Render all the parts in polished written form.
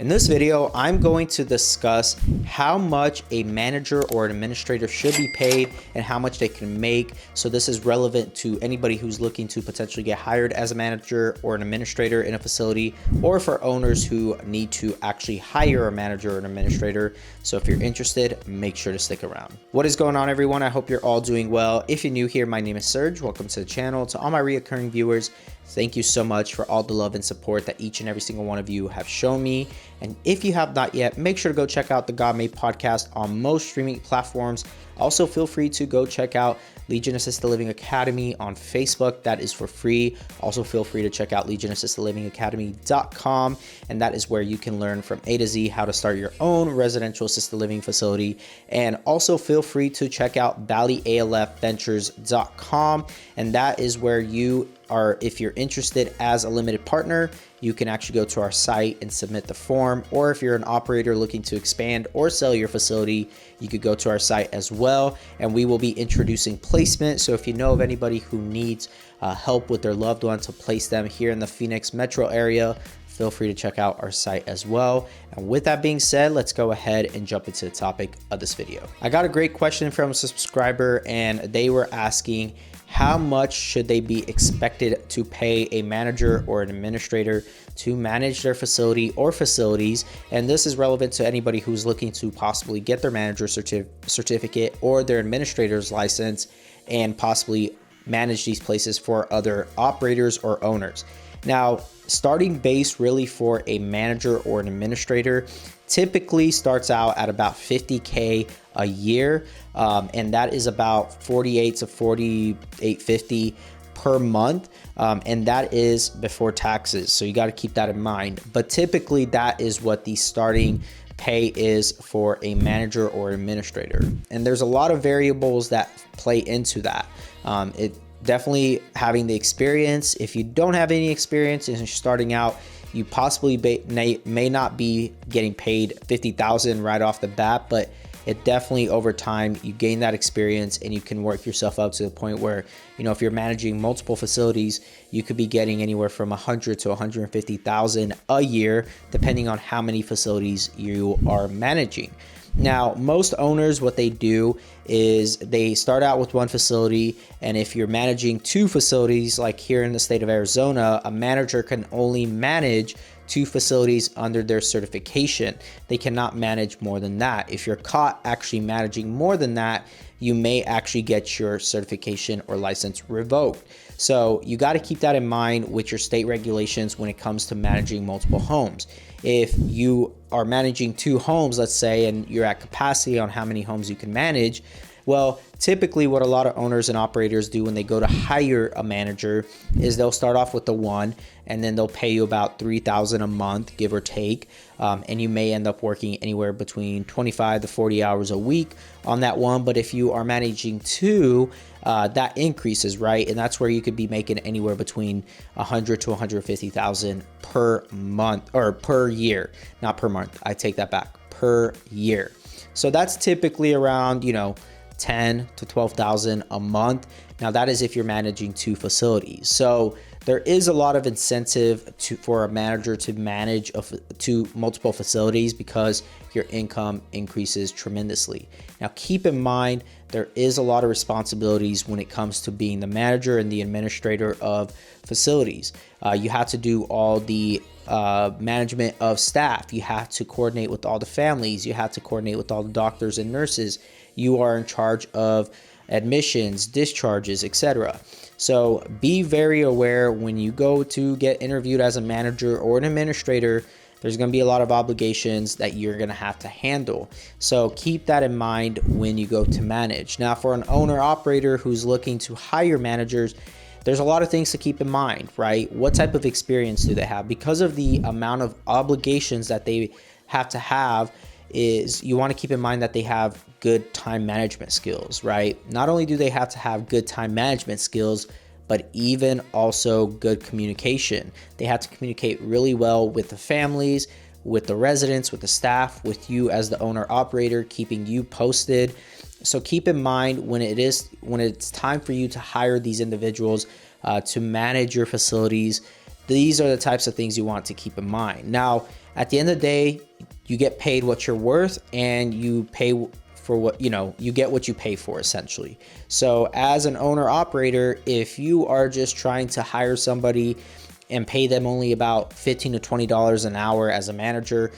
In this video, I'm going to discuss how much a manager or an administrator should be paid and how much they can make. So this is relevant to anybody who's looking to potentially get hired as a manager or an administrator in a facility, or for owners who need to actually hire a manager or an administrator. So if you're interested, make sure to stick around. What is going on, everyone? I hope you're all doing well. If you're new here, my name is Serge. Welcome to the channel. To all my reoccurring viewers, thank you so much for all the love and support that each and every single one of you have shown me. And if you have not yet, make sure to go check out the God Made podcast on most streaming platforms. Also, feel free to go check out Legion Assisted Living Academy on Facebook. That is for free. Also, feel free to check out legionassistedlivingacademy.com, and that is where you can learn from A to Z how to start your own residential assisted living facility. And also feel free to check out ValleyALFVentures.com, and that is where you are, if you're interested as a limited partner, you can actually go to our site and submit the form. Or if you're an operator looking to expand or sell your facility, you could go to our site as well, and we will be introducing placement. So if you know of anybody who needs help with their loved one to place them here in the Phoenix metro area, feel free to check out our site as well. And with that being said, let's go ahead and jump into the topic of this video. I got a great question from a subscriber, and they were asking, how much should they be expected to pay a manager or an administrator to manage their facility or facilities? And this is relevant to anybody who's looking to possibly get their manager certificate or their administrator's license and possibly manage these places for other operators or owners. Now, starting base really for a manager or an administrator typically starts out at about $50K a year, and that is about $48 to $48.50 per month, and that is before taxes. So you got to keep that in mind. But typically, that is what the starting pay is for a manager or administrator. And there's a lot of variables that play into that. It definitely having the experience. If you don't have any experience and you're starting out, you possibly may not be getting paid $50,000 right off the bat, but it definitely over time you gain that experience and you can work yourself up to the point where, you know, if you're managing multiple facilities, you could be getting anywhere from $100,000 to $150,000 a year, depending on how many facilities you are managing. Now, most owners, what they do is they start out with one facility, and if you're managing two facilities, like here in the state of Arizona, a manager can only manage two facilities under their certification. They cannot manage more than that. If you're caught actually managing more than that, you may actually get your certification or license revoked. So you got to keep that in mind with your state regulations when it comes to managing multiple homes. If you are managing two homes, let's say, and you're at capacity on how many homes you can manage, well, typically what a lot of owners and operators do when they go to hire a manager is they'll start off with the one, and then they'll pay you about $3,000 a month, give or take. And you may end up working anywhere between 25 to 40 hours a week on that one. But if you are managing two, that increases, right? And that's where you could be making anywhere between $100,000 to $150,000 per month, or per year, not per month. I take that back, per year. So that's typically around, you know, $10,000 to $12,000 a month. Now that is if you're managing two facilities. So there is a lot of incentive for a manager to manage to multiple facilities because your income increases tremendously. Now keep in mind, there is a lot of responsibilities when it comes to being the manager and the administrator of facilities. You have to do all the management of staff. You have to coordinate with all the families. You have to coordinate with all the doctors and nurses. You are in charge of admissions, discharges, etc. So be very aware when you go to get interviewed as a manager or an administrator. There's going to be a lot of obligations that you're going to have to handle. So keep that in mind when you go to manage. Now, for an owner operator who's looking to hire managers, there's a lot of things to keep in mind, right? What type of experience do they have? Because of the amount of obligations that they have to have, is you want to keep in mind that they have good time management skills, right? Not only do they have to have good time management skills, but even also good communication. They have to communicate really well with the families, with the residents, with the staff, with you as the owner operator, keeping you posted. So keep in mind when it's time for you to hire these individuals to manage your facilities, these are the types of things you want to keep in mind. Now, at the end of the day, you get paid what you're worth, and you pay for what, you get what you pay for, essentially. So as an owner operator, if you are just trying to hire somebody and pay them only about $15 to $20 an hour as a manager,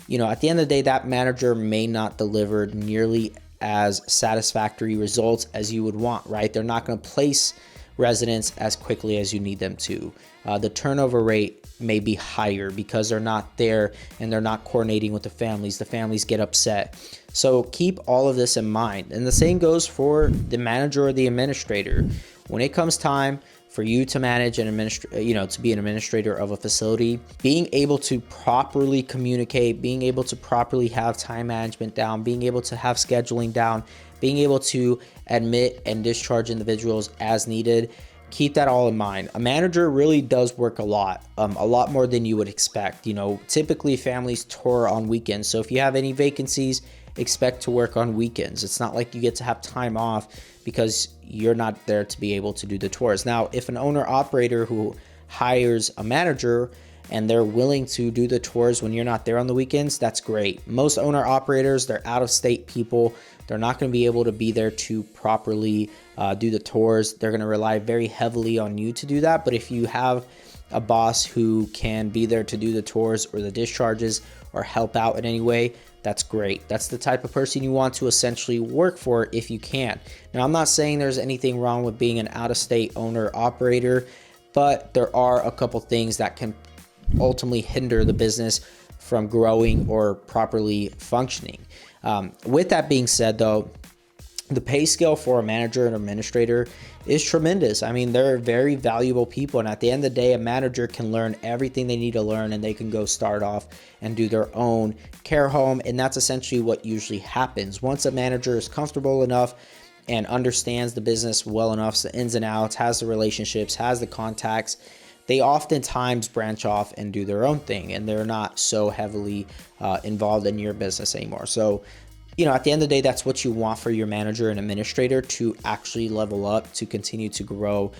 at the end of the day, that manager may not deliver nearly as satisfactory results as you would want, right? They're not going to place residents as quickly as you need them to. The turnover rate may be higher because they're not there and they're not coordinating with the families. The families get upset. So keep all of this in mind. And the same goes for the manager or the administrator. When it comes time for you to manage and to be an administrator of a facility, being able to properly communicate, being able to properly have time management down, being able to have scheduling down, being able to admit and discharge individuals as needed, keep that all in mind. A manager really does work a lot more than you would expect. Typically families tour on weekends. So if you have any vacancies, expect to work on weekends. It's not like you get to have time off because you're not there to be able to do the tours. Now, if an owner operator who hires a manager and they're willing to do the tours when you're not there on the weekends, that's great. Most owner operators, they're out of state people. They're not going to be able to be there to properly do the tours. They're going to rely very heavily on you to do that. But if you have a boss who can be there to do the tours or the discharges or help out in any way, that's great. That's the type of person you want to essentially work for if you can. Now, I'm not saying there's anything wrong with being an out-of-state owner operator, but there are a couple things that can ultimately hinder the business from growing or properly functioning. With that being said, though, the pay scale for a manager and administrator is tremendous. I mean, they're very valuable people. And at the end of the day, a manager can learn everything they need to learn, and they can go start off and do their own care home. And that's essentially what usually happens. Once a manager is comfortable enough and understands the business well enough, the ins and outs, has the relationships, has the contacts, they oftentimes branch off and do their own thing, and they're not so heavily involved in your business anymore. So, at the end of the day, that's what you want for your manager and administrator, to actually level up, to continue to grow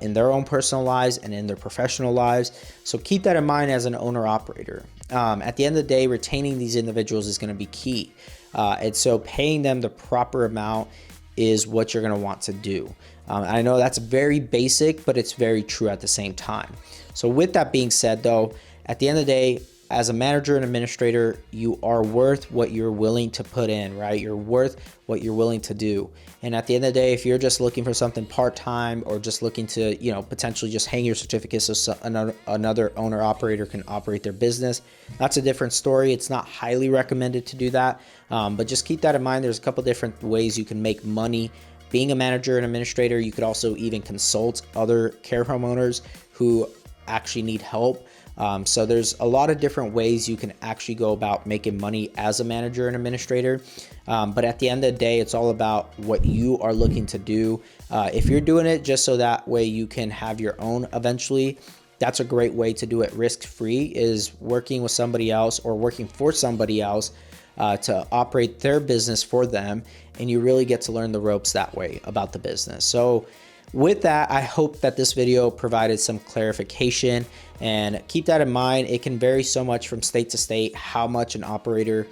in their own personal lives and in their professional lives. So keep that in mind as an owner operator. At the end of the day, retaining these individuals is going to be key. And so paying them the proper amount is what you're going to want to do. I know that's very basic, but it's very true at the same time. So with that being said, though, at the end of the day, as a manager and administrator, you are worth what you're willing to put in, right? You're worth what you're willing to do. And at the end of the day, if you're just looking for something part-time or just looking to, potentially just hang your certificate so another owner operator can operate their business, that's a different story. It's not highly recommended to do that. But just keep that in mind. There's a couple different ways you can make money being a manager and administrator. You could also even consult other care home owners who actually need help. So there's a lot of different ways you can actually go about making money as a manager and administrator. But at the end of the day, it's all about what you are looking to do. If you're doing it just so that way you can have your own eventually, that's a great way to do it risk-free, is working with somebody else or working for somebody else to operate their business for them. And you really get to learn the ropes that way about the business. So with that, I hope that this video provided some clarification, and keep that in mind. It can vary so much from state to state how much an operator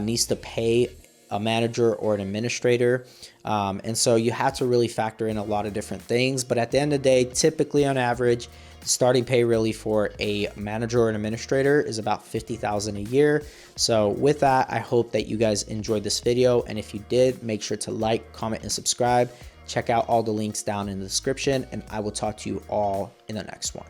needs to pay a manager or an administrator. And so you have to really factor in a lot of different things. But at the end of the day, typically on average, the starting pay really for a manager or an administrator is about $50,000 a year. So with that, I hope that you guys enjoyed this video. And if you did, make sure to like, comment, and subscribe. Check out all the links down in the description, and I will talk to you all in the next one.